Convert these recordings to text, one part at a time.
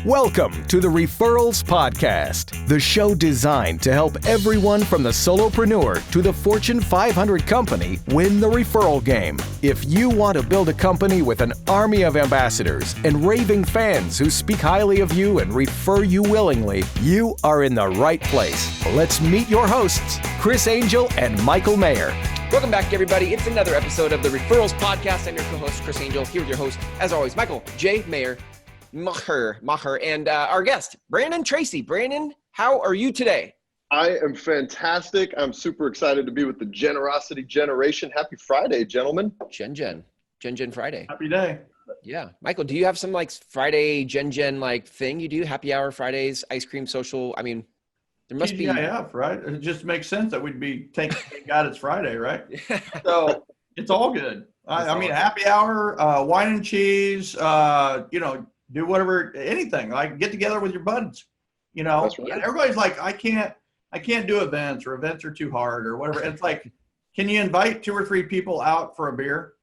Welcome to the Referrals Podcast, the show designed to help everyone from the solopreneur to the Fortune 500 company win the referral game. If you want to build a company with an army of ambassadors and raving fans who speak highly of you and refer you willingly, you are in the right place. Let's meet your hosts, Chris Angel and Michael Maher. Welcome back, everybody. It's another episode of the Referrals Podcast. I'm your co-host, Chris Angel, here with your host, as always, Michael J. Maher, and our guest, Brandon Tracy. Brandon, how are you today? I am fantastic. I'm super excited to be with the Generosity Generation. Happy Friday, gentlemen. Gen Friday. Happy day. Yeah. Michael, do you have some like Friday Gen like thing you do? Happy hour Fridays, ice cream social? I mean, there must be. TGIF, right? It just makes sense that we'd be thank God it's Friday, right? So it's all good. I mean, happy hour, wine and cheese, do whatever, anything, like get together with your buds, That's right. And everybody's like, I can't do events, or events are too hard or whatever. It's like, can you invite 2 or 3 people out for a beer?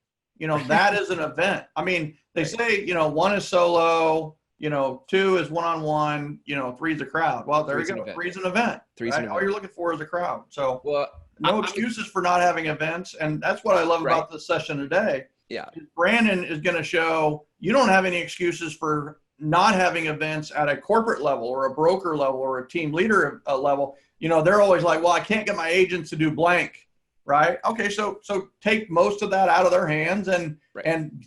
That is an event. I mean, they say, 1 is solo, 2 is one-on-one, 3 is a crowd. Well, there you go. 3 is an event. All you're looking for is a crowd. So no excuses for not having events. And that's what I love about this session today. Yeah. Brandon is going to show you don't have any excuses for not having events at a corporate level or a broker level or a team leader level. They're always like, well, I can't get my agents to do blank, right? Okay, so take most of that out of their hands and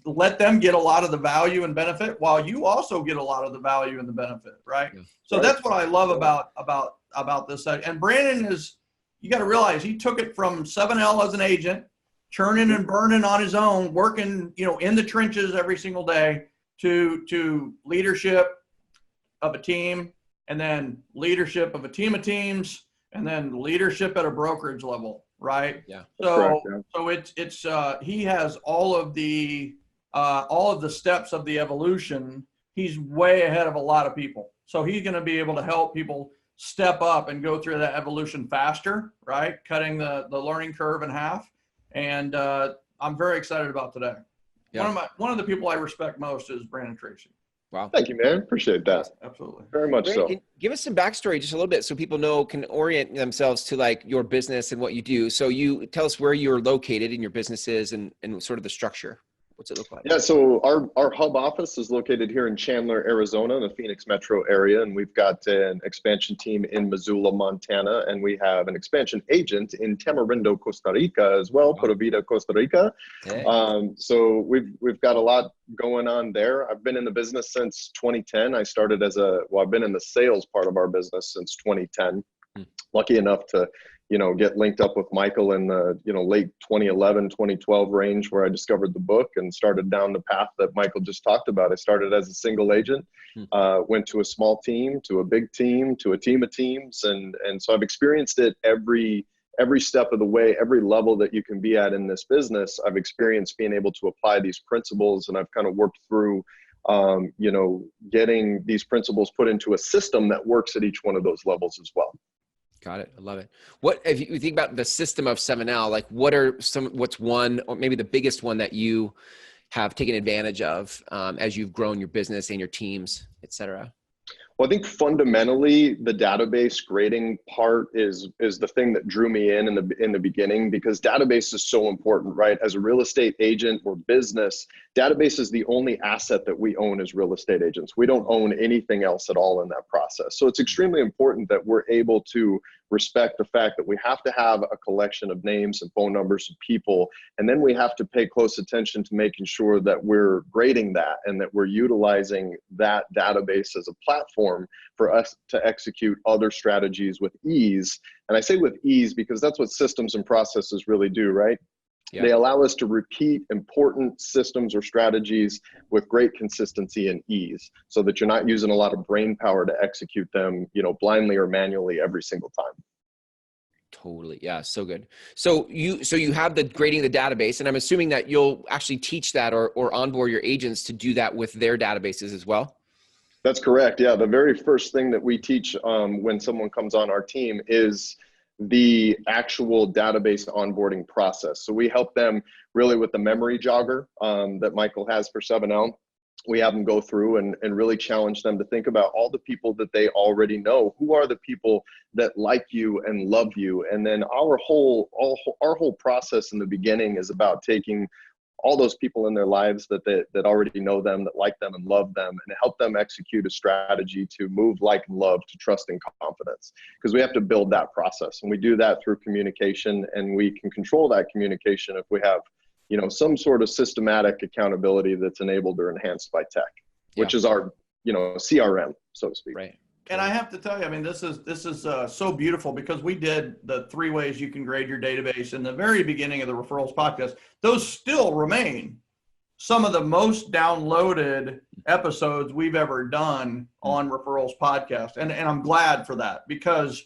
let them get a lot of the value and benefit while you also get a lot of the value and the benefit, right? Yeah. So that's what I love about this. And Brandon you got to realize he took it from 7L as an agent, churning and burning on his own, working, in the trenches every single day, to leadership of a team, and then leadership of a team of teams, and then leadership at a brokerage level, right? Yeah. So correct, yeah. it's he has all of the steps of the evolution. He's way ahead of a lot of people. So he's going to be able to help people step up and go through that evolution faster, right? Cutting the learning curve in half. And I'm very excited about today. Yeah. One of the people I respect most is Brandon Tracy. Wow. Thank you, man. Appreciate that. Absolutely. Very much Brandon, so. Give us some backstory just a little bit so people can orient themselves to like your business and what you do. So you tell us where you're located in your businesses and sort of the structure. What's it look like? Yeah, so our hub office is located here in Chandler, Arizona, in the Phoenix metro area, and we've got an expansion team in Missoula, Montana, and we have an expansion agent in Tamarindo, Costa Rica as well, Pura Vida, Costa Rica. Okay. So we've got a lot going on there. I've been in the business since 2010. I started I've been in the sales part of our business since 2010. Lucky enough to get linked up with Michael in the, late 2011, 2012 range, where I discovered the book and started down the path that Michael just talked about. I started as a single agent, went to a small team, to a big team, to a team of teams. And so I've experienced it every step of the way, every level that you can be at in this business. I've experienced being able to apply these principles, and I've kind of worked through, getting these principles put into a system that works at each one of those levels as well. Got it. I love it. What, if you think about the system of 7L, like what's one, or maybe the biggest one that you have taken advantage of as you've grown your business and your teams, et cetera? Well, I think fundamentally the database grading part is the thing that drew me in the beginning, because database is so important, right? As a real estate agent or business, database is the only asset that we own as real estate agents. We don't own anything else at all in that process. So it's extremely important that we're able to respect the fact that we have to have a collection of names and phone numbers of people, and then we have to pay close attention to making sure that we're grading that and that we're utilizing that database as a platform for us to execute other strategies with ease. And I say with ease because that's what systems and processes really do, right? Yeah. They allow us to repeat important systems or strategies with great consistency and ease, so that you're not using a lot of brain power to execute them, blindly or manually every single time. Totally. Yeah. So good. So you have the grading the database, and I'm assuming that you'll actually teach that or onboard your agents to do that with their databases as well. That's correct. Yeah. The very first thing that we teach when someone comes on our team is the actual database onboarding process. So we help them really with the memory jogger that Michael has for 7L. we have them go through and really challenge them to think about all the people that they already know. Who are the people that like you and love you? And then our whole process in the beginning is about taking all those people in their lives that already know them, that like them and love them, and help them execute a strategy to move like and love to trust and confidence. Because we have to build that process, and we do that through communication, and we can control that communication if we have, some sort of systematic accountability that's enabled or enhanced by tech, which is our, CRM, so to speak. Right. And I have to tell you, I mean, this is so beautiful, because we did the 3 ways you can grade your database in the very beginning of the Referrals Podcast. Those still remain some of the most downloaded episodes we've ever done on Referrals Podcast. And I'm glad for that, because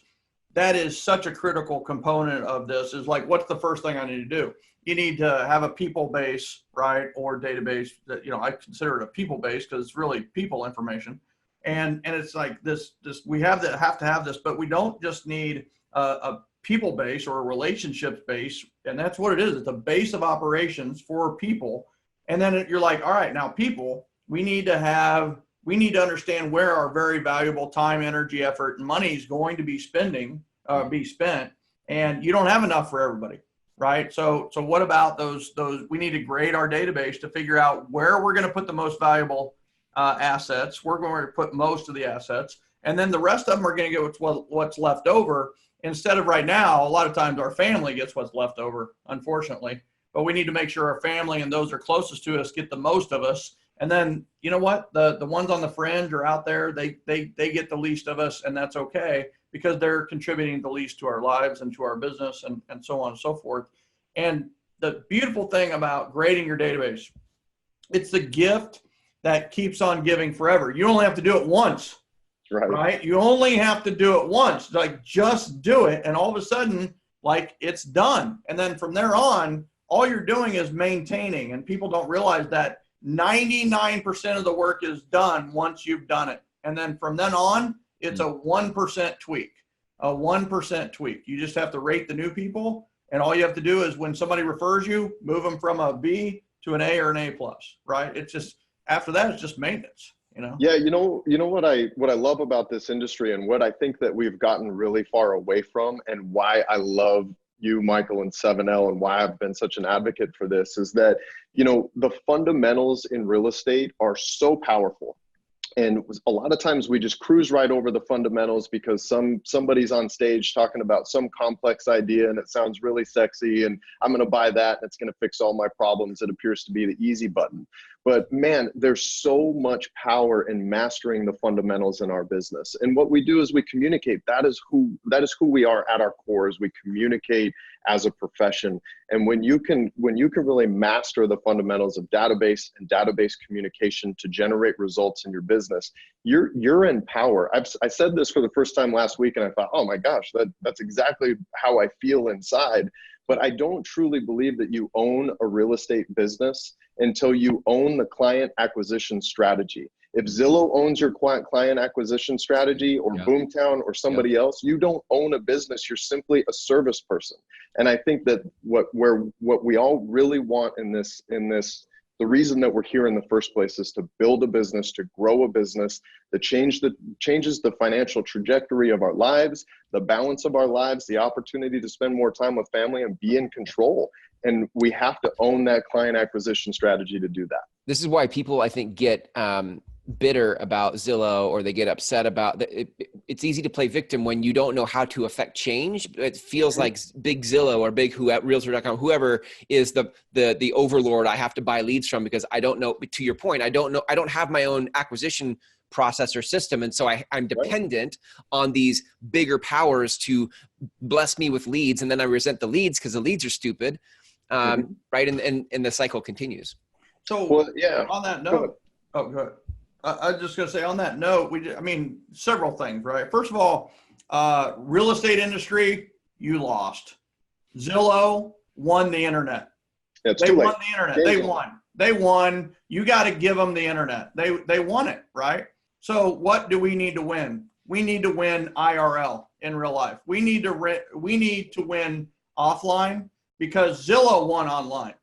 that is such a critical component of this. Is like, what's the first thing I need to do? You need to have a people base, right? Or database that, I consider it a people base, because it's really people information. And it's like this we have to have this, but we don't just need a people base or a relationships base. And that's what it is. It's a base of operations for people. And then you're like, all right, now people, we need to understand where our very valuable time, energy, effort, and money is going to be spent. And you don't have enough for everybody, right? So what about those, we need to grade our database to figure out where we're going to put the most valuable assets. We're going to put most of the assets, and then the rest of them are going to get what's left over. Instead of right now, a lot of times our family gets what's left over, unfortunately, but we need to make sure our family and those are closest to us get the most of us. And then, you know what, the ones on the fringe or out there, they get the least of us, and that's okay, because they're contributing the least to our lives and to our business, and so on and so forth. And the beautiful thing about grading your database, it's the gift that keeps on giving forever. You only have to do it once, right? You only have to do it once. Like, just do it, and all of a sudden, like, it's done. And then from there on, all you're doing is maintaining, and people don't realize that 99% of the work is done once you've done it. And then from then on, it's a 1% tweak, You just have to rate the new people, and all you have to do is, when somebody refers you, move them from a B to an A or an A+, right? It's just, after that, it's just maintenance, Yeah. What I love about this industry, and what I think that we've gotten really far away from, and why I love you, Michael, and 7L, and why I've been such an advocate for this, is that, the fundamentals in real estate are so powerful. And a lot of times we just cruise right over the fundamentals because somebody's on stage talking about some complex idea and it sounds really sexy, and I'm going to buy that and it's going to fix all my problems. It appears to be the easy button. But man, there's so much power in mastering the fundamentals in our business. And what we do is we communicate. That is who we are at our core, is we communicate as a profession. And when you can really master the fundamentals of database and database communication to generate results in your business, you're in power. I said this for the first time last week, and I thought, oh my gosh, that's exactly how I feel inside. But I don't truly believe that you own a real estate business until you own the client acquisition strategy. If Zillow owns your client acquisition strategy, or Boomtown or somebody else, you don't own a business. You're simply a service person. And I think that what we all really want in this, the reason that we're here in the first place, is to build a business, to grow a business that changes the financial trajectory of our lives, the balance of our lives, the opportunity to spend more time with family and be in control. And we have to own that client acquisition strategy to do that. This is why people, I think, get bitter about Zillow, or they get upset about it's easy to play victim when you don't know how to affect change. It feels like big Zillow or big Realtor.com, whoever is the overlord I have to buy leads from, because I don't know, to your point, I don't have my own acquisition process or system. And so I'm dependent on these bigger powers to bless me with leads. And then I resent the leads because the leads are stupid. Right. And the cycle continues. So on that note, go ahead. I was just going to say, on that note, several things, right? First of all, real estate industry, you lost. Zillow won the internet. They won the internet. They won. You got to give them the internet. They won it, right? So what do we need to win? We need to win IRL, in real life. We need to win offline, because Zillow won online.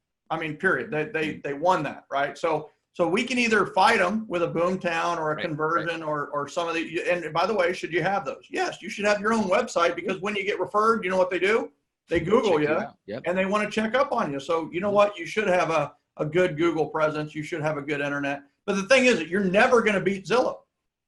Period. They won that, right? So So we can either fight them with a boomtown or a Right, conversion or some of the, and by the way, should you have those? Yes, you should have your own website, because when you get referred, you know what they do? They Google Check you out. Yep. and they want to check up on you. So you know what? You should have a good Google presence. You should have a good internet. But the thing is that you're never going to beat Zillow,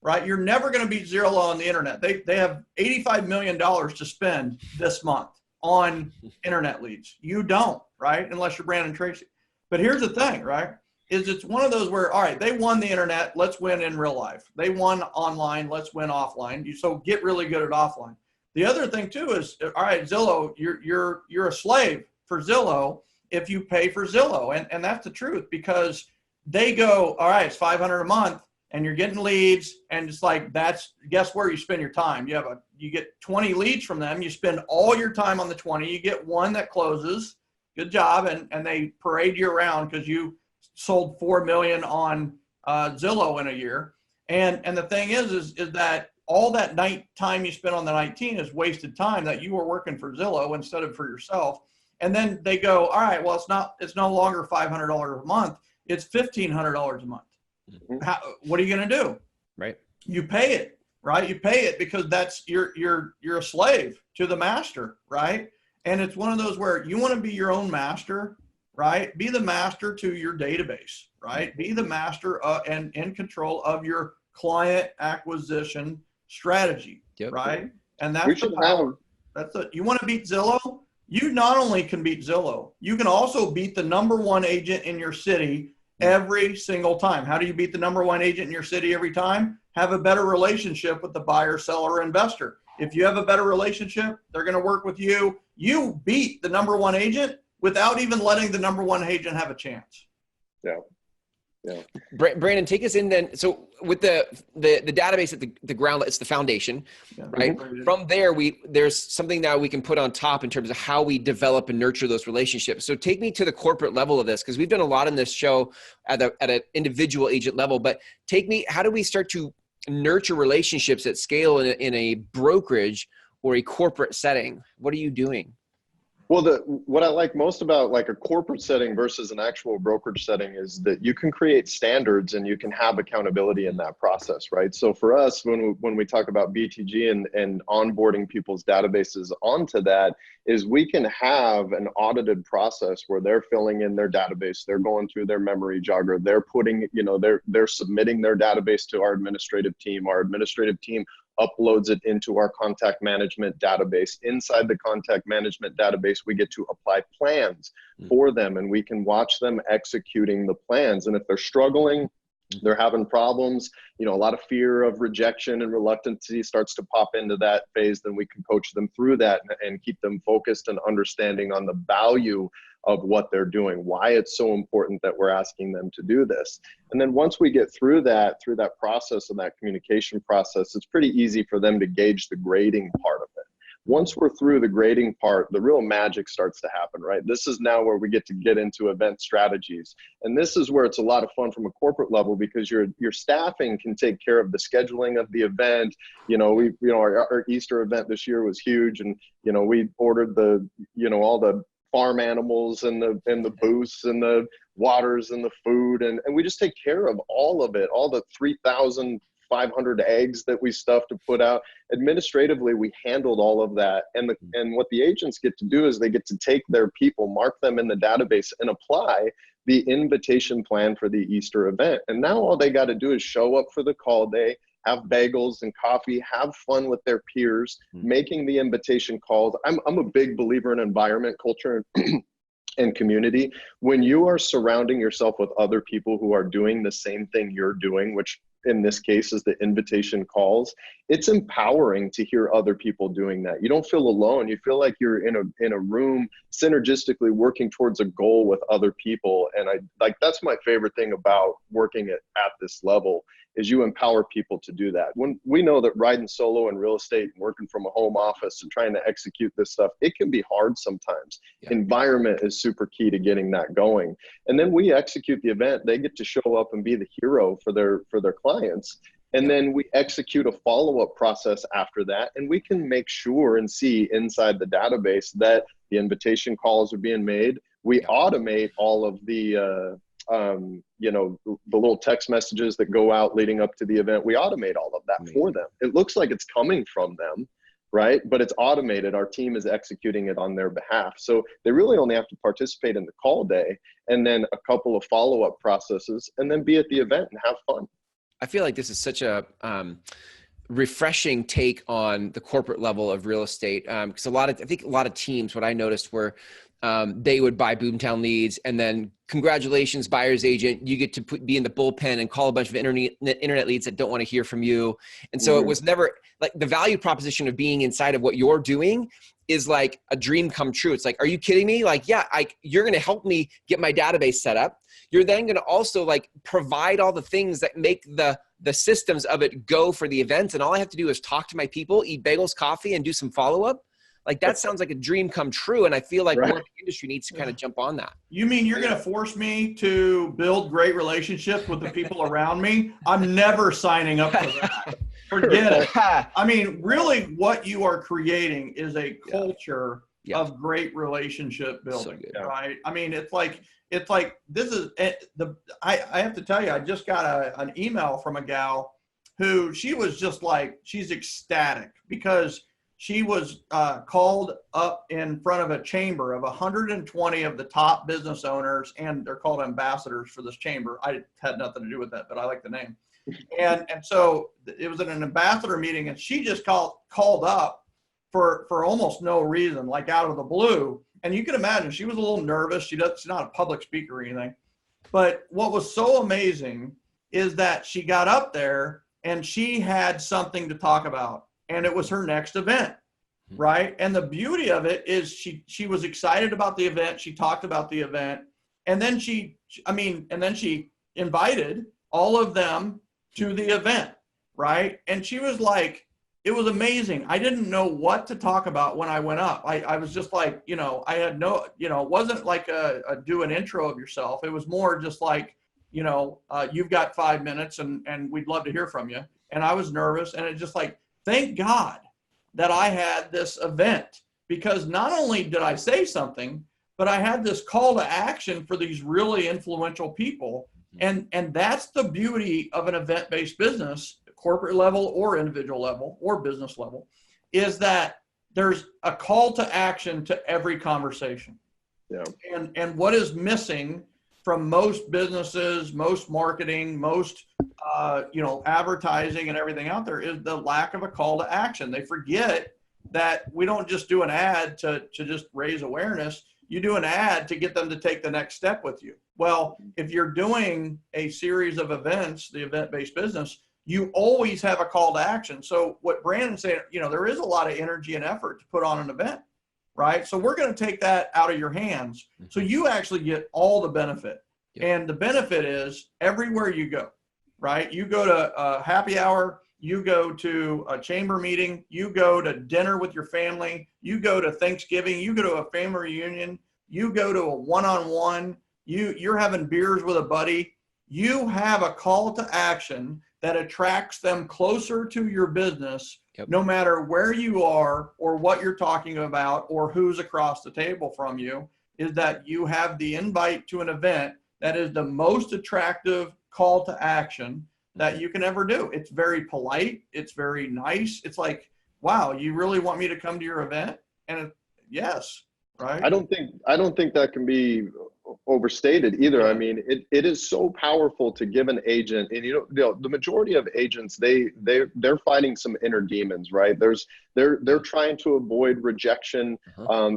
right? You're never going to beat Zillow on the internet. They have $85 million to spend this month on internet leads. You don't, right? Unless you're Brandon Tracy. But here's the thing, right? Is it's one of those where, all right, they won the internet, let's win in real life. They won online, let's win offline. So get really good at offline. The other thing too is, all right, Zillow, you're a slave for Zillow if you pay for Zillow. And that's the truth, because they go, all right, it's $500 a month and you're getting leads. And it's like, guess where you spend your time. You get 20 leads from them. You spend all your time on the 20, you get one that closes. Good job. And they parade you around because you sold 4 million on Zillow in a year. And the thing is that all that time you spent on the 19 is wasted time that you were working for Zillow instead of for yourself. And then they go, all right, well, it's no longer $500 a month. It's $1,500 a month. Mm-hmm. What are you going to do? Right. You pay it, right? You pay it because that's you're a slave to the master, right? And it's one of those where you want to be your own master, right? Be the master to your database, right? Be the master and in control of your client acquisition strategy, Yep. right? And that's the power. You want to beat Zillow? You not only can beat Zillow, you can also beat the number one agent in your city every single time. How do you beat the number one agent in your city every time? Have a better relationship with the buyer, seller, investor. If you have a better relationship, they're going to work with you. You beat the number one agent without even letting the number one agent have a chance. Yeah. Yeah. Brandon, take us in then. So with the database at the ground, it's the foundation, right? Mm-hmm. From there, there's something that we can put on top in terms of how we develop and nurture those relationships. So take me to the corporate level of this, because we've done a lot in this show at an individual agent level, but how do we start to nurture relationships at scale in a brokerage or a corporate setting? What are you doing? Well, what I like most about like a corporate setting versus an actual brokerage setting is that you can create standards and you can have accountability in that process, right? So for us, when we talk about BTG and onboarding people's databases onto that, is we can have an audited process where they're filling in their database, they're going through their memory jogger, they're putting, they're submitting their database to our administrative team. Our administrative team uploads it into our contact management database. Inside the contact management database, we get to apply plans for them, and we can watch them executing the plans. And if they're struggling, they're having problems, a lot of fear of rejection and reluctancy starts to pop into that phase, then we can coach them through that and keep them focused and understanding on the value of what they're doing, why it's so important that we're asking them to do this. And then once we get through that process and that communication process, it's pretty easy for them to gauge the grading part of it. Once we're through the grading part, the real magic starts to happen, right? This is now where we get into event strategies. And this is where it's a lot of fun from a corporate level, because your staffing can take care of the scheduling of the event. Our Easter event this year was huge, and we ordered all the farm animals and the booths and the waters and the food, and we just take care of all of it, all the 3,500 eggs that we stuff to put out. Administratively, we handled all of that, and what the agents get to do is they get to take their people, mark them in the database, and apply the invitation plan for the Easter event. And now all they got to do is show up for the call day, have bagels and coffee, have fun with their peers, making the invitation calls. I'm a big believer in environment, culture, and community. When you are surrounding yourself with other people who are doing the same thing you're doing, which in this case is the invitation calls, it's empowering to hear other people doing that. You don't feel alone. You feel like you're in a room synergistically working towards a goal with other people. And that's my favorite thing about working at this level, is you empower people to do that. When we know that riding solo in real estate and working from a home office and trying to execute this stuff, it can be hard sometimes. Yeah. Environment is super key to getting that going. And then we execute the event. They get to show up and be the hero for their clients. And then we execute a follow-up process after that. And we can make sure and see inside the database that the invitation calls are being made. We automate all of the you know, the little text messages that go out leading up to the event. We automate all of that for them. It looks like it's coming from them, right? But it's automated. Our team is executing it on their behalf. So they really only have to participate in the call day and then a couple of follow-up processes and then be at the event and have fun. I feel like this is such a refreshing take on the corporate level of real estate. Because I think a lot of teams, what I noticed were they would buy Boomtown leads and then congratulations, buyer's agent, you get to be in the bullpen and call a bunch of internet leads that don't want to hear from you. And so it was never like the value proposition of being inside of what you're doing is like a dream come true. It's like, are you kidding me? Like, yeah, you're going to help me get my database set up. You're then going to also like provide all the things that make the systems of it go for the events. And all I have to do is talk to my people, eat bagels, coffee, and do some follow-up. Like that sounds like a dream come true. And I feel like more of the industry needs to kind of jump on that. You mean you're going to force me to build great relationships with the people around me? I'm never signing up for that. Forget it. I mean, really what you are creating is a culture of great relationship building, right? I mean, it's like this is I have to tell you, I just got an email from a gal who she was just like, she's ecstatic because she was called up in front of a chamber of 120 of the top business owners, and they're called ambassadors for this chamber. I had nothing to do with that, but I like the name. And so it was at an ambassador meeting, and she just called up for almost no reason, like out of the blue. And you can imagine she was a little nervous. She's not a public speaker or anything. But what was so amazing is that she got up there and she had something to talk about. And it was her next event, right? And the beauty of it is she was excited about the event. She talked about the event. And then she invited all of them to the event, right? And she was like, it was amazing. I didn't know what to talk about when I went up. I was just like, I had no, it wasn't like a do an intro of yourself. It was more just like, you've got 5 minutes and we'd love to hear from you. And I was nervous, and it just like, thank God that I had this event, because not only did I say something, but I had this call to action for these really influential people. And that's the beauty of an event-based business, corporate level or individual level or business level, is that there's a call to action to every conversation. Yeah. And what is missing from most businesses, most marketing, most advertising and everything out there is the lack of a call to action. They forget that we don't just do an ad to just raise awareness. You do an ad to get them to take the next step with you. Well, if you're doing a series of events, the event-based business, you always have a call to action. So what Brandon's saying, there is a lot of energy and effort to put on an event, right? So we're going to take that out of your hands. So you actually get all the benefit. Yeah. And the benefit is everywhere you go, right? You go to a happy hour, you go to a chamber meeting, you go to dinner with your family, you go to Thanksgiving, you go to a family reunion, you go to a one-on-one, you're having beers with a buddy. You have a call to action that attracts them closer to your business, no matter where you are or what you're talking about or who's across the table from you, is that you have the invite to an event that is the most attractive call to action that you can ever do. It's very polite. It's very nice. It's like, wow, you really want me to come to your event? And yes, right? I don't think that can be overstated either. Yeah. I mean, it is so powerful to give an agent, and the majority of agents, they're fighting some inner demons, right? They're trying to avoid rejection.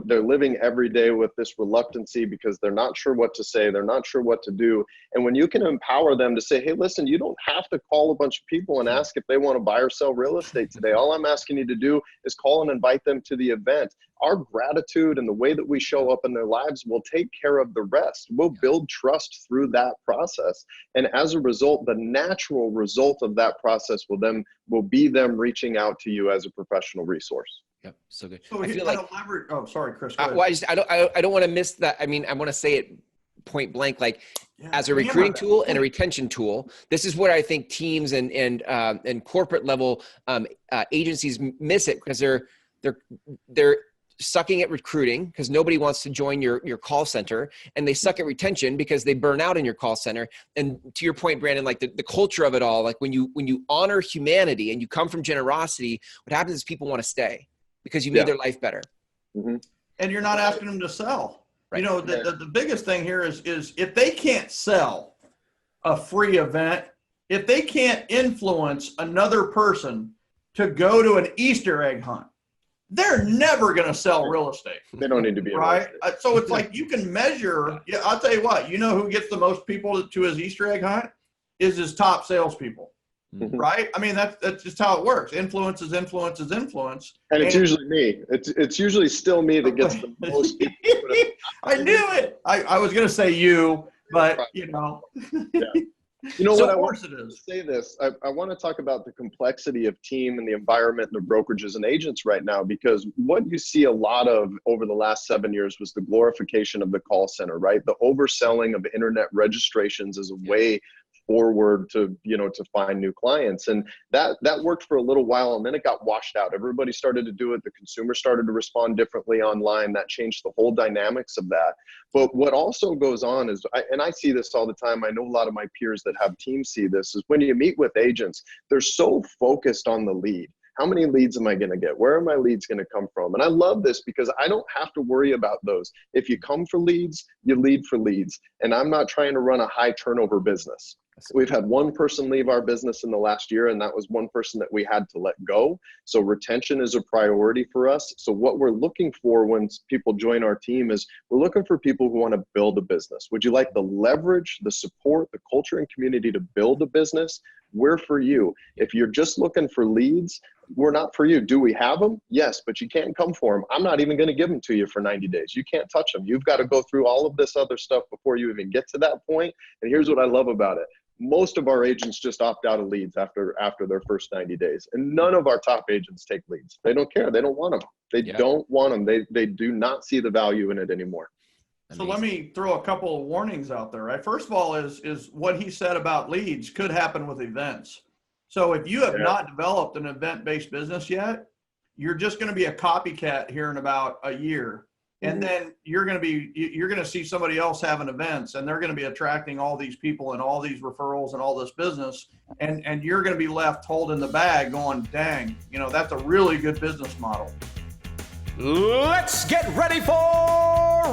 They're living every day with this reluctancy because they're not sure what to say. They're not sure what to do. And when you can empower them to say, hey, listen, you don't have to call a bunch of people and ask if they want to buy or sell real estate today. All I'm asking you to do is call and invite them to the event. Our gratitude and the way that we show up in their lives will take care of the rest. We'll build trust through that process. And as a result, the natural result of that process will be them reaching out to you as a professional resource. Yep. So good. So I feel like, oh, sorry, Chris. I don't want to miss that. I mean, I want to say it point blank, like as a recruiting tool and a retention tool. This is where I think teams and corporate level agencies miss it, because they're sucking at recruiting because nobody wants to join your call center, and they suck at retention because they burn out in your call center. And to your point, Brandon, like the culture of it all, like when you honor humanity and you come from generosity, what happens is people want to stay because you made their life better. Mm-hmm. And you're not asking them to sell. Right. You know, the biggest thing here is if they can't sell a free event, if they can't influence another person to go to an Easter egg hunt, they're never going to sell real estate. They don't need to be right. So it's like you can measure. Yeah, I'll tell you what. You know who gets the most people to his Easter egg hunt is his top salespeople. Mm-hmm. Right. I mean that's just how it works. Influence is influence is influence. And it's usually me. It's usually still me that gets the most people. I knew it. I was going to say you, but you know. Yeah. You know So what? of course it is. Say this. I want to talk about the complexity of team and the environment and the brokerages and agents right now, because what you see a lot of over the last 7 years was the glorification of the call center, right? The overselling of internet registrations as a way forward to find new clients, and that worked for a little while, and then it got washed out. Everybody started to do it. The consumer started to respond differently online. That changed the whole dynamics of that. But what also goes on is, and I see this all the time, I know a lot of my peers that have teams see this, is when you meet with agents, they're so focused on the lead. How many leads am I going to get? Where are my leads going to come from? And I love this because I don't have to worry about those. If you come for leads, you lead for leads. And I'm not trying to run a high turnover business. We've had one person leave our business in the last year, and that was one person that we had to let go. So retention is a priority for us. So what we're looking for when people join our team is we're looking for people who want to build a business. Would you like the leverage, the support, the culture and community to build a business? We're for you. If you're just looking for leads, we're not for you. Do we have them? Yes, but you can't come for them. I'm not even going to give them to you for 90 days. You can't touch them. You've got to go through all of this other stuff before you even get to that point. And here's what I love about it. Most of our agents just opt out of leads after their first 90 days. And none of our top agents take leads. They don't care. They don't want them. They don't want them. They do not see the value in it anymore. So let me throw a couple of warnings out there, right? First of all is what he said about leads could happen with events. So if you have not developed an event-based business yet, you're just going to be a copycat here in about a year. And then you're going to see somebody else having events, and they're going to be attracting all these people and all these referrals and all this business. And you're going to be left holding the bag going, dang, that's a really good business model. Let's get ready for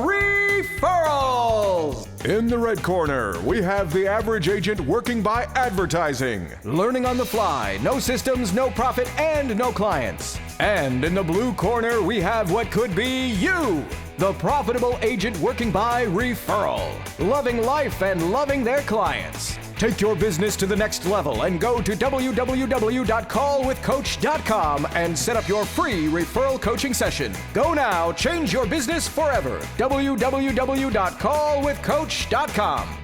referrals. In the red corner, we have the average agent working by advertising, learning on the fly, no systems, no profit, and no clients. And in the blue corner, we have what could be you, the profitable agent working by referral, loving life and loving their clients. Take your business to the next level and go to www.callwithcoach.com and set up your free referral coaching session. Go now, change your business forever. www.callwithcoach.com.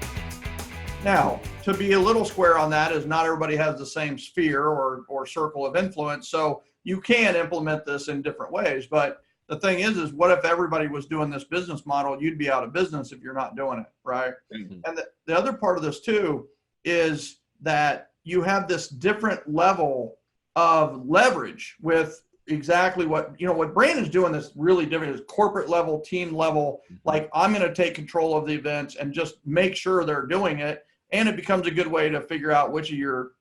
Now, to be a little square on that is not everybody has the same sphere or circle of influence. So you can implement this in different ways. But the thing is what if everybody was doing this business model? You'd be out of business if you're not doing it, right? Mm-hmm. And the other part of this too is that you have this different level of leverage with exactly what Brandon's doing that's really different is corporate level, team level. Like, I'm going to take control of the events and just make sure they're doing it. And it becomes a good way to figure out which of your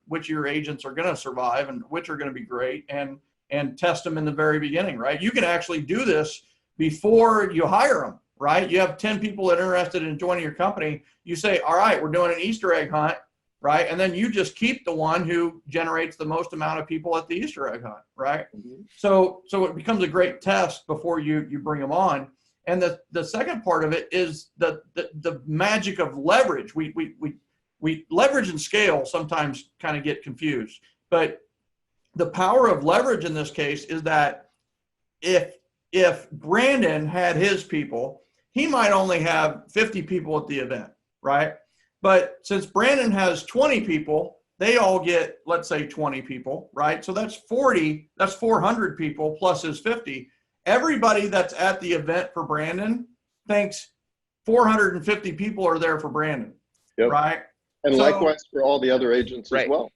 agents are going to survive and which are going to be great and test them in the very beginning, right? You can actually do this before you hire them, right? You have 10 people that are interested in joining your company. You say, all right, we're doing an Easter egg hunt, right? And then you just keep the one who generates the most amount of people at the Easter egg hunt, right? Mm-hmm. So it becomes a great test before you bring them on. And the second part of it is the magic of leverage. We leverage and scale sometimes kind of get confused, but the power of leverage in this case is that if Brandon had his people, he might only have 50 people at the event, right? But since Brandon has 20 people, they all get, let's say, 20 people, right? So that's 40, that's 400 people plus his 50. Everybody that's at the event for Brandon thinks 450 people are there for Brandon, right? And likewise for all the other agents as well.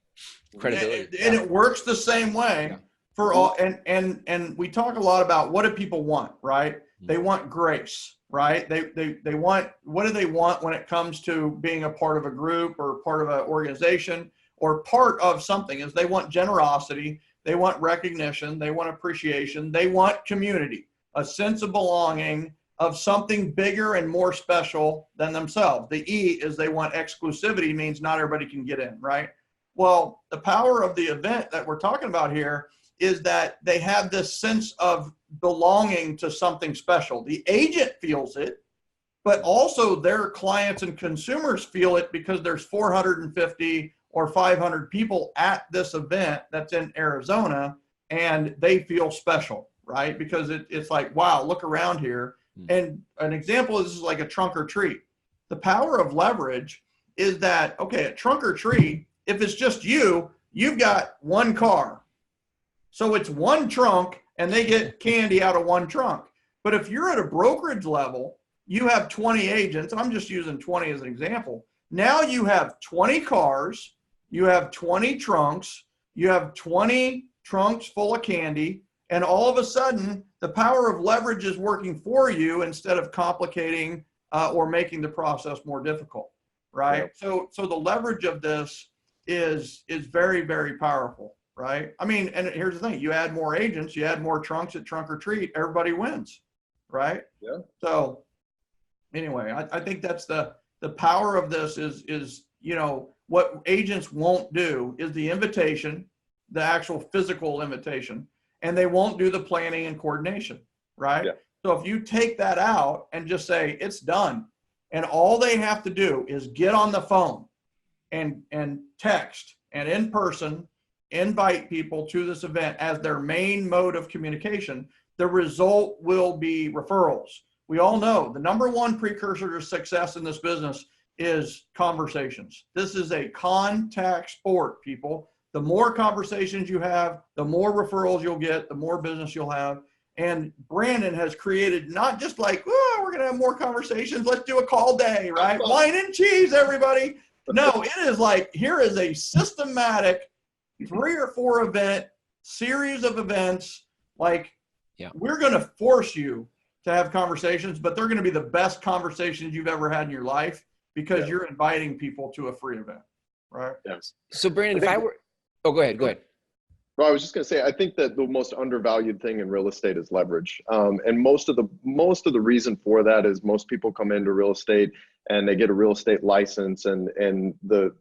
Credibility. And it works the same way. for all, and we talk a lot about what do people want, right? They want grace, right? They want, what do they want when it comes to being a part of a group or part of an organization or part of something? Is they want generosity, they want recognition, they want appreciation, they want community, a sense of belonging, of something bigger and more special than themselves. The E is they want exclusivity, means not everybody can get in, right? Well, the power of the event that we're talking about here is that they have this sense of belonging to something special. The agent feels it, but also their clients and consumers feel it because there's 450 or 500 people at this event that's in Arizona, and they feel special, right? Because it's like, wow, look around here. And an example is like a trunk or treat. The power of leverage is that, okay, a trunk or treat, if it's just you, you've got one car. So it's one trunk and they get candy out of one trunk. But if you're at a brokerage level, you have 20 agents. I'm just using 20 as an example. Now you have 20 cars, you have 20 trunks, you have 20 trunks full of candy, and all of a sudden, the power of leverage is working for you instead of complicating or making the process more difficult, right? Yeah. So the leverage of this is very, very powerful, right? I mean, and here's the thing: you add more agents, you add more trunks at trunk or treat, everybody wins, right? Yeah. So anyway, I think that's the power of this is what agents won't do is the invitation, the actual physical invitation. And they won't do the planning and coordination, right? Yeah. So if you take that out and just say, it's done, and all they have to do is get on the phone and text and in person, invite people to this event as their main mode of communication, the result will be referrals. We all know the number one precursor to success in this business is conversations. This is a contact sport, people. The more conversations you have, the more referrals you'll get, the more business you'll have. And Brandon has created not just like, oh, we're going to have more conversations. Let's do a call day, right? Wine and cheese, everybody. No, it is like, here is a systematic 3 or 4 event series of events. Like, we're going to force you to have conversations, but they're going to be the best conversations you've ever had in your life because you're inviting people to a free event, right? Yes. So Brandon, if I were, oh, go ahead. Well, I was just going to say, I think that the most undervalued thing in real estate is leverage. And most of the reason for that is most people come into real estate and they get a real estate license, and the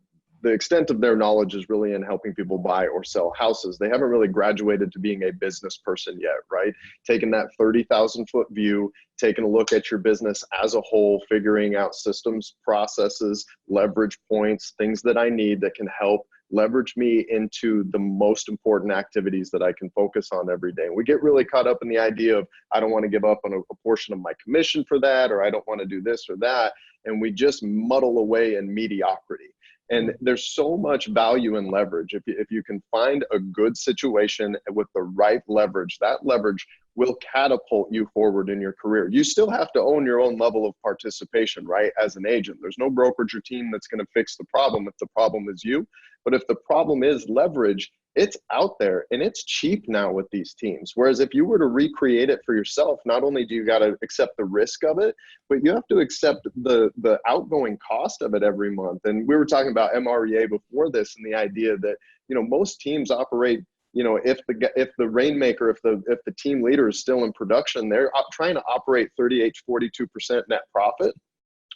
extent of their knowledge is really in helping people buy or sell houses. They haven't really graduated to being a business person yet, right? Taking that 30,000 foot view, taking a look at your business as a whole, figuring out systems, processes, leverage points, things that I need that can help leverage me into the most important activities that I can focus on every day. And we get really caught up in the idea of, I don't want to give up on a portion of my commission for that, or I don't want to do this or that. And we just muddle away in mediocrity. And there's so much value in leverage. If you can find a good situation with the right leverage, that leverage will catapult you forward in your career. You still have to own your own level of participation, right? As an agent, there's no brokerage or team that's going to fix the problem if the problem is you. But if the problem is leverage, it's out there and it's cheap now with these teams. Whereas if you were to recreate it for yourself, not only do you got to accept the risk of it, but you have to accept the outgoing cost of it every month. And we were talking about MREA before this, and the idea that, most teams operate, if the rainmaker, if the team leader is still in production, they're trying to operate 38, 42% net profit.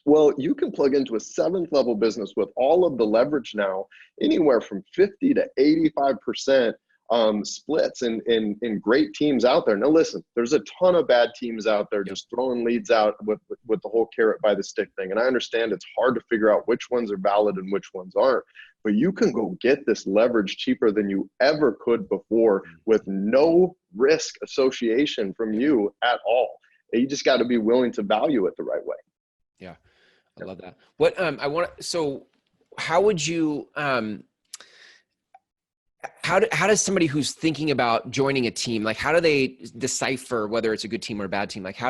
Well, you can plug into a 7th level business with all of the leverage now, anywhere from 50 to 85% splits in great teams out there. Now, listen, there's a ton of bad teams out there just throwing leads out with the whole carrot by the stick thing. And I understand it's hard to figure out which ones are valid and which ones aren't. But you can go get this leverage cheaper than you ever could before with no risk association from you at all. And you just got to be willing to value it the right way. Yeah. I love that. What, so how would you, How does somebody who's thinking about joining a team, like how do they decipher whether it's a good team or a bad team? Like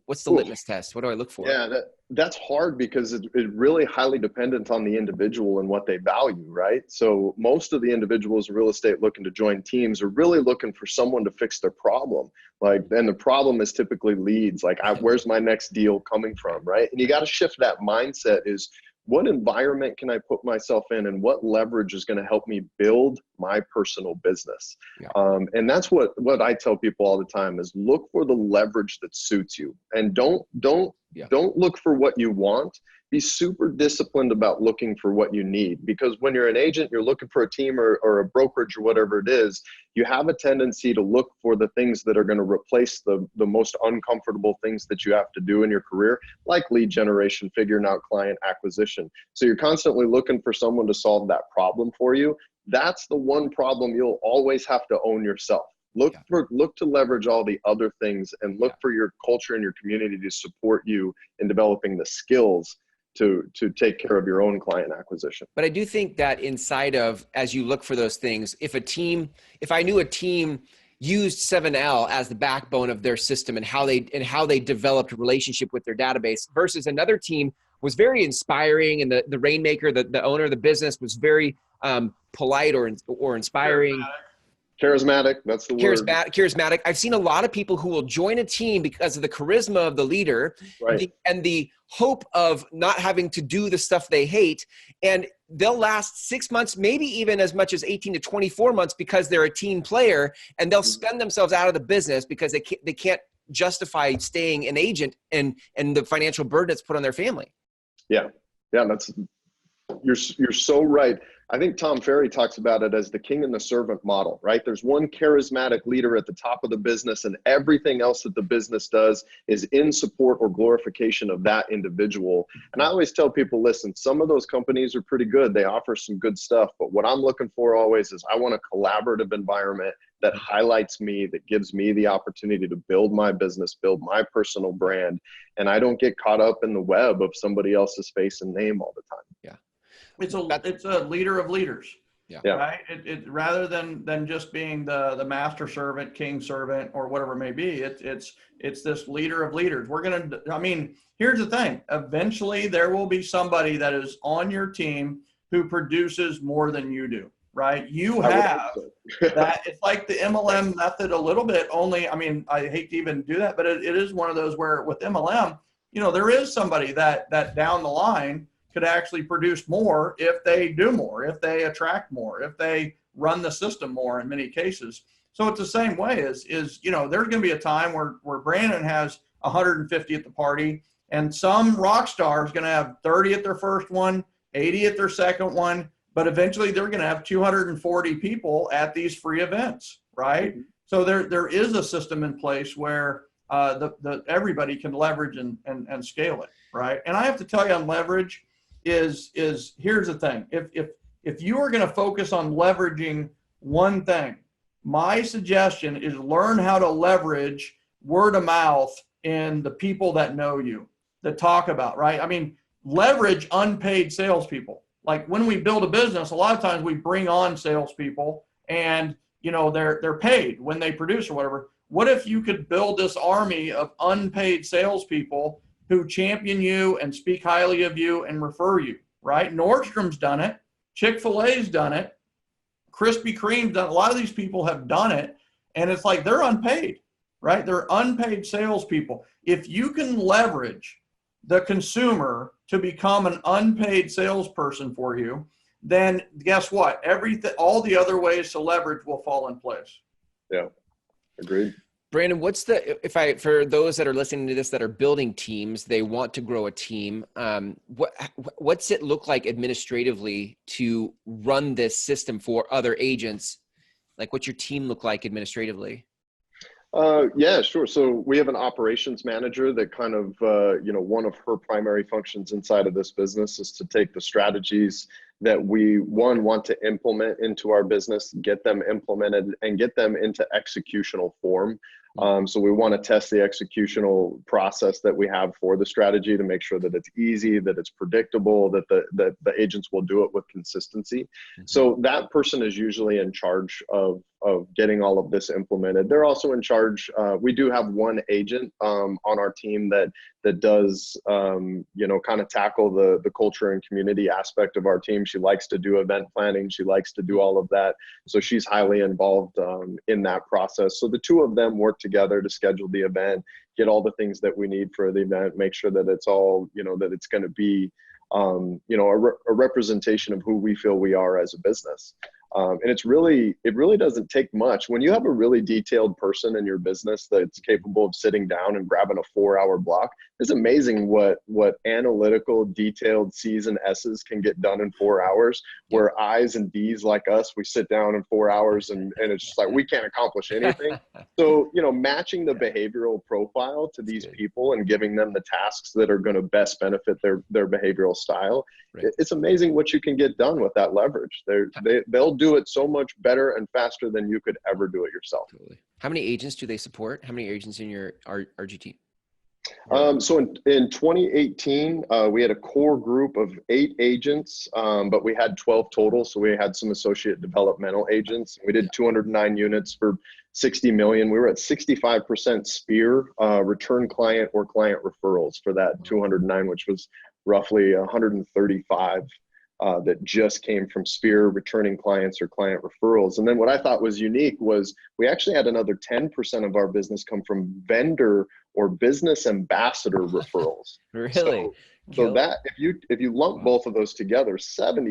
what's the litmus test? What do I look for? Yeah, that's hard because it really highly dependent on the individual and what they value, right? So most of the individuals in real estate looking to join teams are really looking for someone to fix their problem. Like, and the problem is typically leads. Like, where's my next deal coming from, right? And you got to shift that mindset is, what environment can I put myself in and what leverage is going to help me build my personal business? Yeah. And that's what I tell people all the time is look for the leverage that suits you, and don't look for what you want. Be super disciplined about looking for what you need, because when you're an agent, you're looking for a team or a brokerage or whatever it is, you have a tendency to look for the things that are going to replace the most uncomfortable things that you have to do in your career, like lead generation, figuring out client acquisition. So you're constantly looking for someone to solve that problem for you. That's the one problem you'll always have to own yourself. Look to leverage all the other things, and look for your culture and your community to support you in developing the skills to take care of your own client acquisition. But I do think that inside of, as you look for those things, if I knew a team used 7L as the backbone of their system and how they developed a relationship with their database versus another team was very inspiring, and the rainmaker, the owner of the business was very polite or inspiring. Charismatic, that's the word. Charismatic. I've seen a lot of people who will join a team because of the charisma of the leader, right, and the hope of not having to do the stuff they hate. And they'll last 6 months, maybe even as much as 18 to 24 months, because they're a team player, and they'll spend themselves out of the business because they can't justify staying an agent and the financial burden that's put on their family. Yeah, you're so right. I think Tom Ferry talks about it as the king and the servant model, right? There's one charismatic leader at the top of the business, and everything else that the business does is in support or glorification of that individual. And I always tell people, listen, some of those companies are pretty good. They offer some good stuff, but what I'm looking for always is I want a collaborative environment that highlights me, that gives me the opportunity to build my business, build my personal brand, and I don't get caught up in the web of somebody else's face and name all the time. Yeah. It's a leader of leaders, yeah. Right? It rather than just being the master servant, king servant, or whatever it may be. It's this leader of leaders. Here's the thing. Eventually, there will be somebody that is on your team who produces more than you do. Right? You have that. It's like the MLM method a little bit. Only, I hate to even do that, but it is one of those where with MLM, there is somebody that down the line could actually produce more if they do more, if they attract more, if they run the system more in many cases. So it's the same way there's going to be a time where Brandon has 150 at the party, and some rock star is going to have 30 at their first one, 80 at their second one, but eventually they're going to have 240 people at these free events, right? Mm-hmm. So there is a system in place where everybody can leverage and scale it, right? And I have to tell you on leverage, is here's the thing. If you are going to focus on leveraging one thing, my suggestion is learn how to leverage word of mouth in the people that know you, that talk about, right? Leverage unpaid salespeople. Like when we build a business, a lot of times we bring on salespeople and they're paid when they produce or whatever. What if you could build this army of unpaid salespeople who champion you and speak highly of you and refer you, right? Nordstrom's done it. Chick-fil-A's done it. Krispy Kreme's done it. A lot of these people have done it, and it's like they're unpaid, right? They're unpaid salespeople. If you can leverage the consumer to become an unpaid salesperson for you, then guess what? All the other ways to leverage will fall in place. Yeah, agreed. Brandon, for those that are listening to this that are building teams, they want to grow a team. What's it look like administratively to run this system for other agents? Like, what's your team look like administratively? Yeah, sure. So we have an operations manager that kind of, one of her primary functions inside of this business is to take the strategies that we, want to implement into our business, get them implemented and get them into executional form. So we want to test the executional process that we have for the strategy to make sure that it's easy, that it's predictable, that the agents will do it with consistency. So that person is usually in charge of getting all of this implemented. They're also in charge. We do have one agent on our team that does, kind of tackle the culture and community aspect of our team. She likes to do event planning. She likes to do all of that. So she's highly involved in that process. So the two of them work together to schedule the event, get all the things that we need for the event, make sure that it's all, that it's going to be, a representation of who we feel we are as a business. And it really doesn't take much. When you have a really detailed person in your business that's capable of sitting down and grabbing a 4-hour block, it's amazing what analytical, detailed C's and S's can get done in 4 hours, where I's and D's like us, we sit down in 4 hours and it's just like, we can't accomplish anything. So, matching the behavioral profile to these people and giving them the tasks that are going to best benefit their behavioral style. Right. It's amazing what you can get done with that leverage. They'll do it so much better and faster than you could ever do it yourself. Totally. How many agents do they support? How many agents in your RGT? So in 2018, we had a core group of 8 agents, but we had 12 total. So we had some associate developmental agents. We did 209 units for 60 million. We were at 65% SPEAR, return client or client referrals for that 209, which was roughly 135 that just came from SPEAR, returning clients or client referrals. And then what I thought was unique was we actually had another 10% of our business come from vendor or business ambassador referrals. Really? So that if you lump both of those together, 75%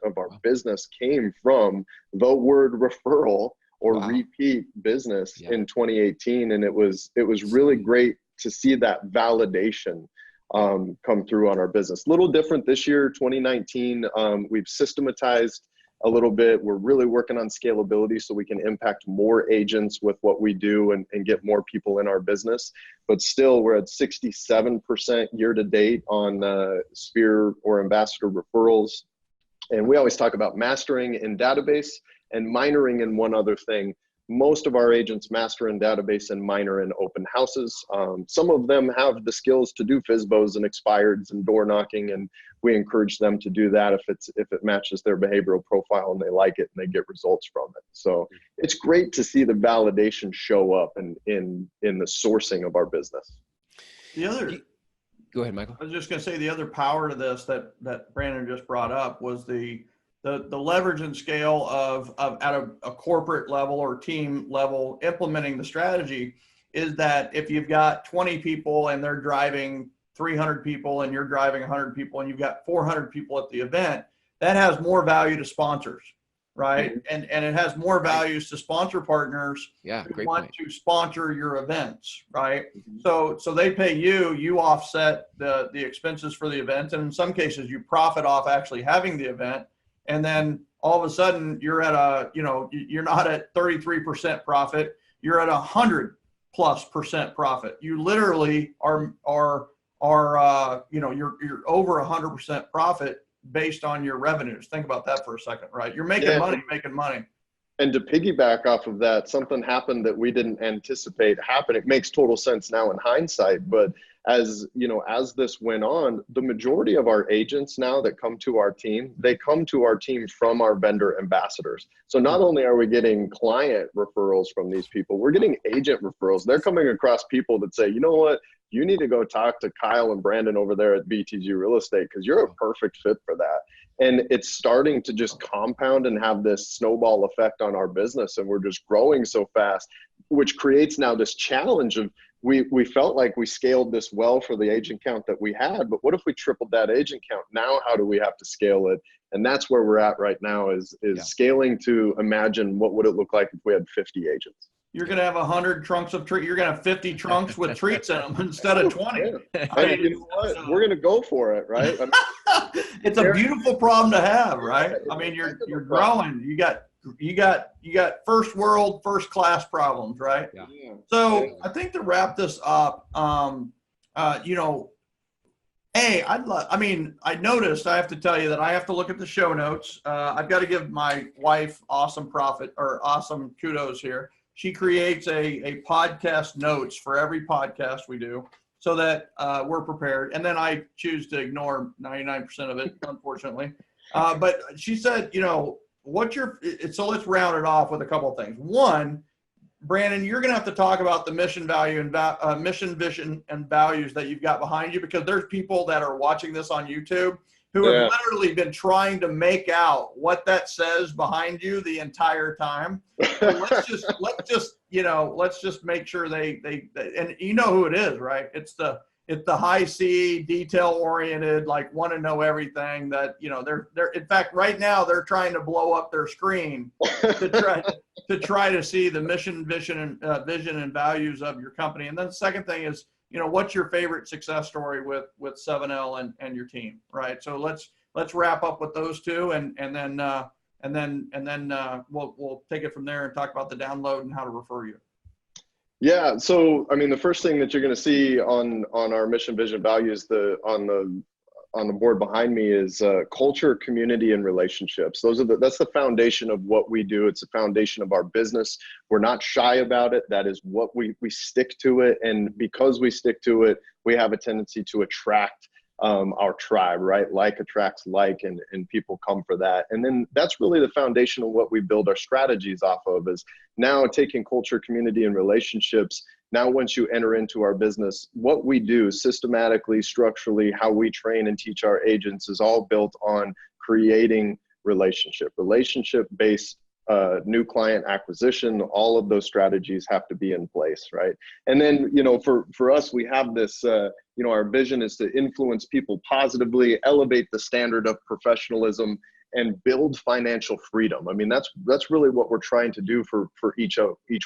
of our business came from the word referral or repeat business in 2018. And it was really great to see that validation come through on our business. Little different this year, 2019. We've systematized a little bit. We're really working on scalability so we can impact more agents with what we do and get more people in our business. But still, we're at 67% year to date on SPEAR or ambassador referrals. And we always talk about mastering in database and minoring in one other thing. Most of our agents master in database and minor in open houses. Some of them have the skills to do FSBOs and expireds and door knocking, and we encourage them to do that if it matches their behavioral profile and they like it and they get results from it. So it's great to see the validation show up in the sourcing of our business. Go ahead, Michael. I was just going to say the other power to this that Brandon just brought up was the leverage and scale of at a corporate level or team level implementing the strategy is that if you've got 20 people and they're driving 300 people and you're driving 100 people and you've got 400 people at the event, that has more value to sponsors, right? And it has more values to sponsor partners who want to sponsor your events, right? So they pay you offset the expenses for the event, and in some cases you profit off actually having the event. And then all of a sudden you're at you're not at 33% profit, you're at 100+% profit. You literally are you're over 100% profit based on your revenues. Think about that for a second, right? You're making money. And to piggyback off of that, something happened that we didn't anticipate happen. It makes total sense now in hindsight, but as this went on, the majority of our agents now that come to our team, they come to our team from our vendor ambassadors. So not only are we getting client referrals from these people, we're getting agent referrals. They're coming across people that say, you know what, you need to go talk to Kyle and Brandon over there at BTG Real Estate because you're a perfect fit for that. And it's starting to just compound and have this snowball effect on our business. And we're just growing so fast, which creates now this challenge of we felt like we scaled this well for the agent count that we had, but what if we tripled that agent count? Now, how do we have to scale it? And that's where we're at right now is scaling to imagine what would it look like if we had 50 agents. You're going to have 100 trunks of treats. You're going to have 50 trunks with treats in them instead of 20. You know what? We're going to go for it, right? It's a beautiful problem to have, right? I mean, you're growing. You got you got first world, first class problems, right? Yeah. So I think to wrap this up, you know, I noticed, I have to tell you that I have to look at the show notes. I've got to give my wife awesome kudos here. She creates a podcast notes for every podcast we do so that we're prepared. And then I choose to ignore 99% of it, unfortunately. But she said, you know, so let's round it off with a couple of things. One, Brandon, you're going to have to talk about the mission, vision, and values that you've got behind you, because there's people that are watching this on YouTube who have literally been trying to make out what that says behind you the entire time. So let's just make sure they and you know who it is, right? It's the high C, detail oriented, like want to know everything that, you know, they're in fact right now they're trying to blow up their screen to try to see the mission, vision and values of your company. And then the second thing is, you know, what's your favorite success story with 7L and your team, right? So let's wrap up with those two, and then we'll take it from there and talk about the download and how to refer you. Yeah. So, I mean, the first thing that you're going to see on our mission, vision, values, on the board behind me is culture, community, and relationships. That's the foundation of what we do. It's the foundation of our business. We're not shy about it. That is what we stick to it. And because we stick to it, we have a tendency to attract our tribe, right? Like attracts like, and people come for that. And then that's really the foundation of what we build our strategies off of, is now taking culture, community, and relationships. Now, once you enter into our business, what we do systematically, structurally, how we train and teach our agents is all built on creating relationship-based new client acquisition. All of those strategies have to be in place, right? And then, you know, for us, we have this, you know, our vision is to influence people positively, elevate the standard of professionalism, and build financial freedom. I mean, that's really what we're trying to do for each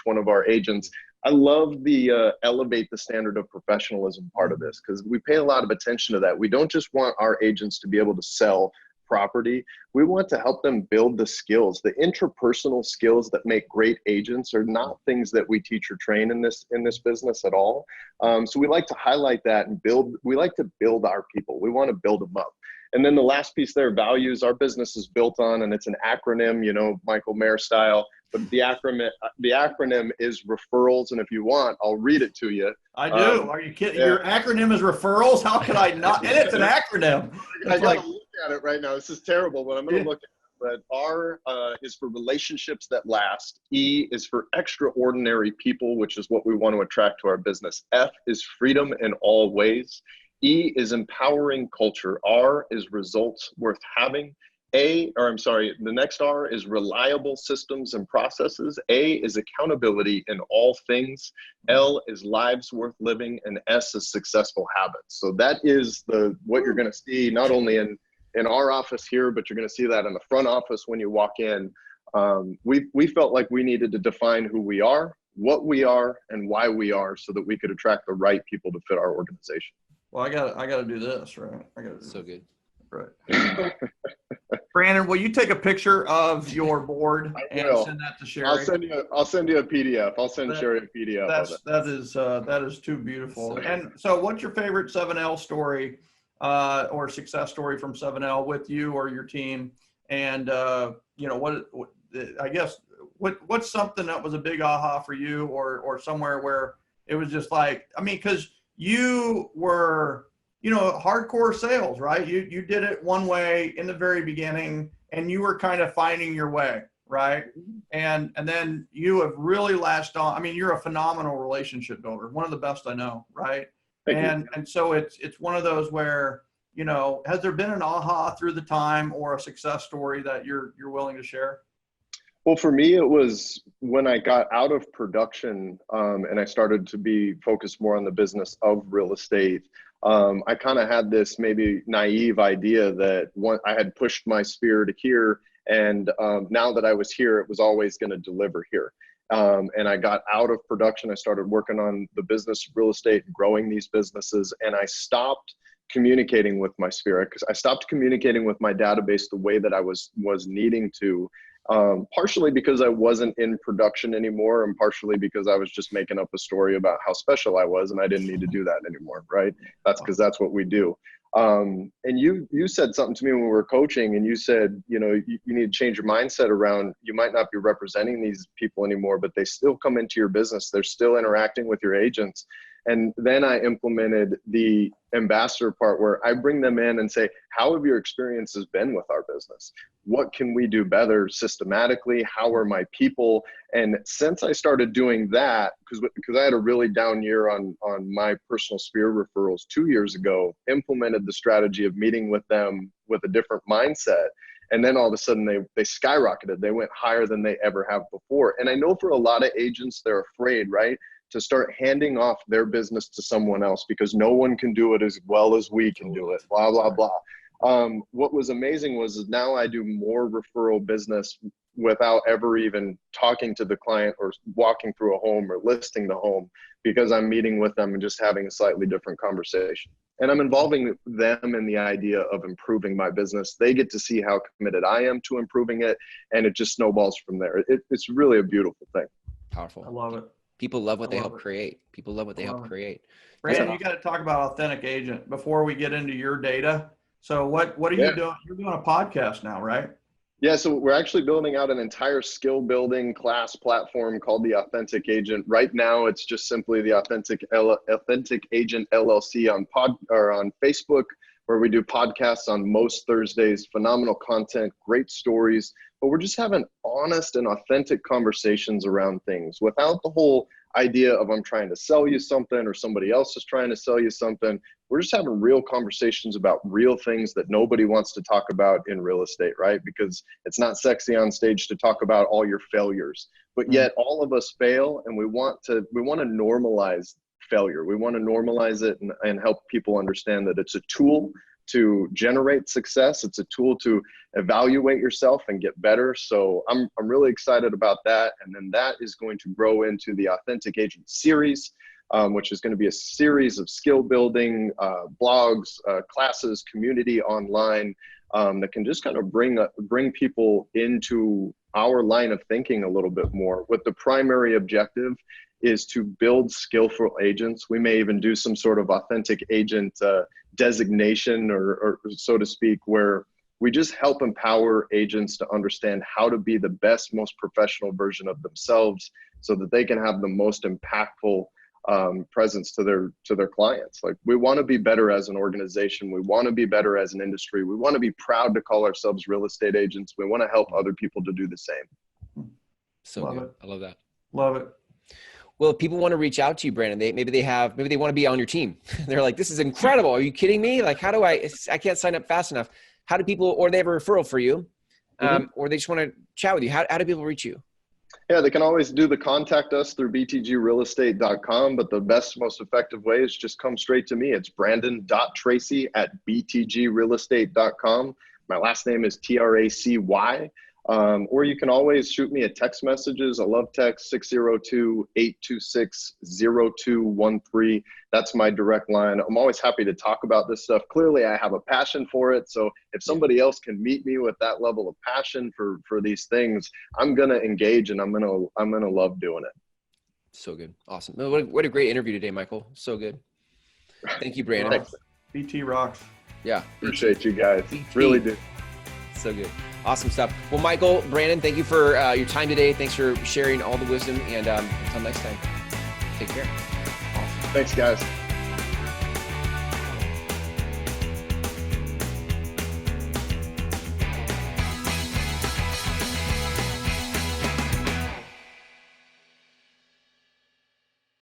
one of our agents. I love the elevate the standard of professionalism part of this, because we pay a lot of attention to that. We don't just want our agents to be able to sell property. We want to help them build the skills. The interpersonal skills that make great agents are not things that we teach or train in this business at all. So we like to highlight that and we like to build our people. We want to build them up. And then the last piece there, values, our business is built on, and it's an acronym, you know, Michael Maher style, but the acronym is referrals. And if you want, I'll read it to you. I do. Are you kidding? Yeah. Your acronym is referrals? How could I not? And it's an acronym. I gotta look at it right now. This is terrible, but I'm going to look at it. But R is for relationships that last. E is for extraordinary people, which is what we want to attract to our business. F is freedom in all ways. E is empowering culture. R is results worth having. The next R is reliable systems and processes. A is accountability in all things. L is lives worth living, and S is successful habits. So that is what you're going to see not only in our office here, but you're going to see that in the front office when you walk in. We felt like we needed to define who we are, what we are, and why we are, so that we could attract the right people to fit our organization. Well, I got to do this, right? So good. Right. Brandon, will you take a picture of your board and send that to Sherry? I'll send you a PDF. I'll send Sherry a PDF of it. That is too beautiful. And so what's your favorite 7L story or success story from 7L with you or your team? And you know, what's something that was a big aha for you, or somewhere where it was just like, I mean, because you were, you know, hardcore sales, right? You did it one way in the very beginning, and you were kind of finding your way, right? And then you have really latched on. I mean, you're a phenomenal relationship builder, one of the best I know, right? And so it's one of those where, you know, has there been an aha through the time or a success story that you're willing to share? Well, for me, it was when I got out of production and I started to be focused more on the business of real estate. I kind of had this maybe naive idea that I had pushed my sphere to here, and now that I was here, it was always going to deliver here. And I got out of production. I started working on the business of real estate, growing these businesses, and I stopped communicating with my sphere, because I stopped communicating with my database the way that I was needing to. partially because I wasn't in production anymore, and partially because I was just making up a story about how special I was, and I didn't need to do that anymore, right? That's because that's what we do. And you said something to me when we were coaching, and you said, you need to change your mindset around, you might not be representing these people anymore, but they still come into your business. They're still interacting with your agents. And then I implemented the ambassador part, where I bring them in and say, how have your experiences been with our business? What can we do better systematically? How are my people? And since I started doing that, because I had a really down year on my personal sphere referrals 2 years ago, implemented the strategy of meeting with them with a different mindset. And then all of a sudden they skyrocketed. They went higher than they ever have before. And I know for a lot of agents, they're afraid, right, to start handing off their business to someone else because no one can do it as well as we can do it, blah, blah, blah. What was amazing was now I do more referral business without ever even talking to the client or walking through a home or listing the home, because I'm meeting with them and just having a slightly different conversation. And I'm involving them in the idea of improving my business. They get to see how committed I am to improving it, and it just snowballs from there. It's really a beautiful thing. Powerful. I love it. People love what they help create. People love what they help create. Brandon, you got to talk about Authentic Agent before we get into your data. So what are you doing? You're doing a podcast now, right? Yeah, so we're actually building out an entire skill building class platform called the Authentic Agent. Right now, it's just simply the Authentic Agent LLC on Facebook, where we do podcasts on most Thursdays, phenomenal content, great stories, but we're just having honest and authentic conversations around things without the whole idea of I'm trying to sell you something or somebody else is trying to sell you something. We're just having real conversations about real things that nobody wants to talk about in real estate, right? Because it's not sexy on stage to talk about all your failures, but yet all of us fail, and we want to normalize failure. We want to normalize it and help people understand that it's a tool to generate success. It's a tool to evaluate yourself and get better. So I'm really excited about that. And then that is going to grow into the Authentic Agent series, which is going to be a series of skill building, blogs, classes, community online, that can just kind of bring people into our line of thinking a little bit more, with the primary objective is to build skillful agents. We may even do some sort of Authentic Agent designation or so to speak, where we just help empower agents to understand how to be the best, most professional version of themselves so that they can have the most impactful presence to their clients. Like, we want to be better as an organization. We want to be better as an industry. We want to be proud to call ourselves real estate agents. We want to help other people to do the same. So good. I love that. Love it. Well, if people want to reach out to you, Brandon, maybe they want to be on your team. They're like, this is incredible. Are you kidding me? Like, how do I can't sign up fast enough. How do people, or they have a referral for you, or they just want to chat with you. How do people reach you? Yeah, they can always contact us through btgrealestate.com, but the best, most effective way is just come straight to me. It's brandon.tracy@btgrealestate.com. My last name is Tracy. Or you can always shoot me a text messages. I love text, 602-826-0213. That's my direct line. I'm always happy to talk about this stuff. Clearly, I have a passion for it. So if somebody else can meet me with that level of passion for these things, I'm going to engage, and I'm going to love doing it. So good. Awesome. What a great interview today, Michael. So good. Thank you, Brandon. BT rocks. Yeah. Appreciate you guys. BT. Really do. So good. Awesome stuff. Well, Michael, Brandon, thank you for your time today. Thanks for sharing all the wisdom. And until next time, take care. Awesome. Thanks, guys.